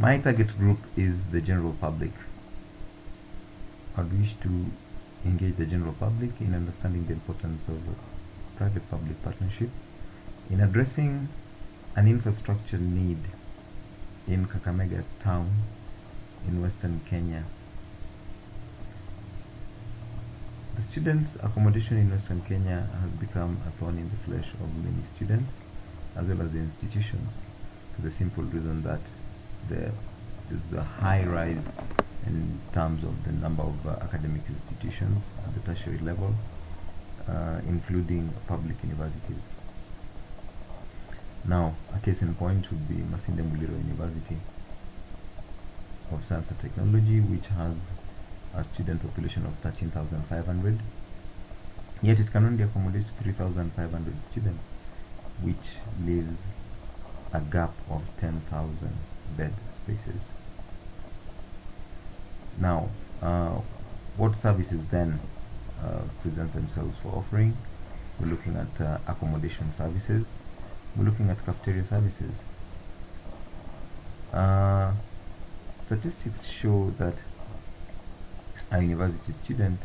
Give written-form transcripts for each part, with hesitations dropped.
My target group is the general public. I wish to engage the general public in understanding the importance of private-public partnership in addressing an infrastructure need in Kakamega Town in Western Kenya. The students' accommodation in Western Kenya has become a thorn in the flesh of many students as well as the institutions, for the simple reason that there is a high rise in terms of the number of academic institutions at the tertiary level, including public universities. Now, a case in point would be Masinde Muliro University of Science and Technology, which has a student population of 13,500, yet it can only accommodate 3,500 students, which leaves a gap of 10,000 bed spaces. Now, what services then present themselves for offering? We're looking at accommodation services. We're looking at cafeteria services. Statistics show that a university student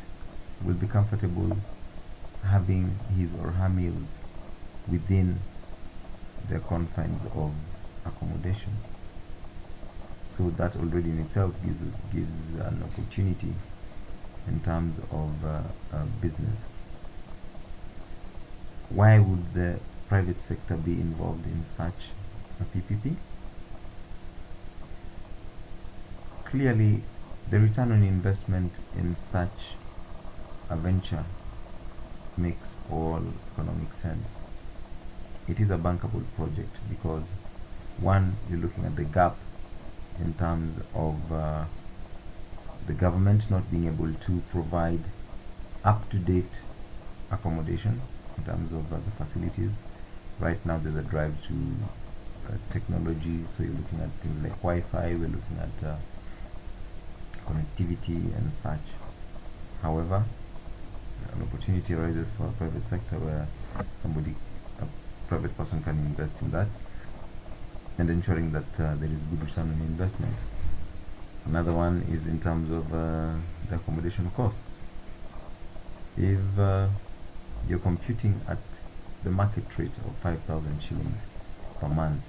will be comfortable having his or her meals within the confines of accommodation. So that already in itself gives an opportunity in terms of business. Why would the private sector be involved in such a PPP? Clearly, the return on investment in such a venture makes all economic sense. It is a bankable project because, one, you're looking at the gap in terms of the government not being able to provide up-to-date accommodation in terms of the facilities. Right now there's a drive to technology, so you're looking at things like Wi-Fi, we're looking at connectivity and such. However, an opportunity arises for a private sector where a private person can invest in that and ensuring that there is good return on investment. Another one is in terms of the accommodation costs. If you're computing at the market rate of 5,000 shillings per month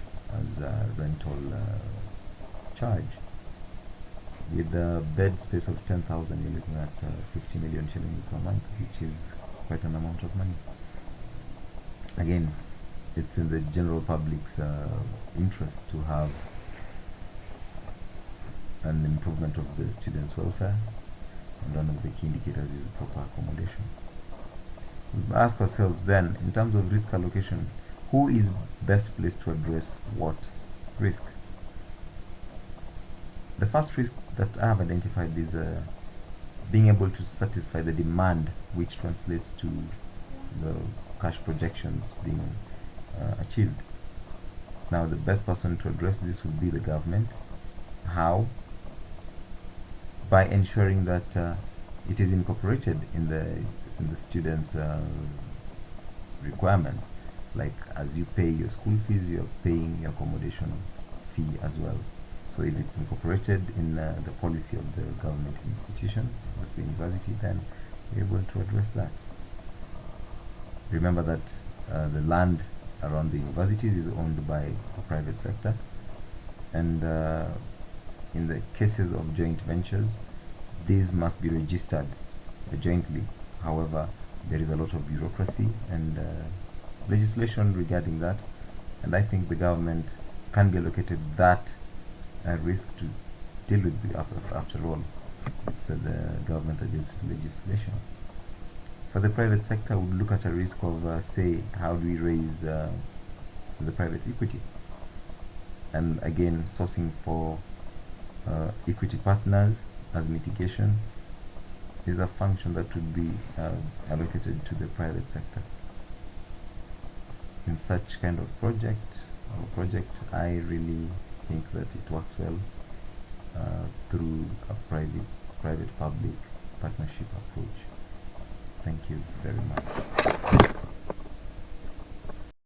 as a rental charge, with a bed space of 10,000, you're looking at 50 million shillings per month, which is quite an amount of money. Again, it's in the general public's interest to have an improvement of the students' welfare, and one of the key indicators is proper accommodation. We ask ourselves then, in terms of risk allocation, who is best placed to address what risk? The first risk that I have identified is being able to satisfy the demand, which translates to the cash projections being achieved. Now, the best person to address this would be the government. How? By ensuring that it is incorporated in the students' requirements. Like, as you pay your school fees, you're paying your accommodation fee as well. So if it's incorporated in the policy of the government institution, that's the university, then we're able to address that. Remember that the land around the universities is owned by the private sector, and in the cases of joint ventures, these must be registered jointly. However, there is a lot of bureaucracy and legislation regarding that, and I think the government can be allocated that risk to deal with. After all, it's the government that deals with legislation. For the private sector, we would look at a risk of, say, how do we raise the private equity? And again, sourcing for equity partners as mitigation is a function that would be allocated to the private sector. In such kind of project, I really think that it works well through a private-public partnership approach. Thank you very much.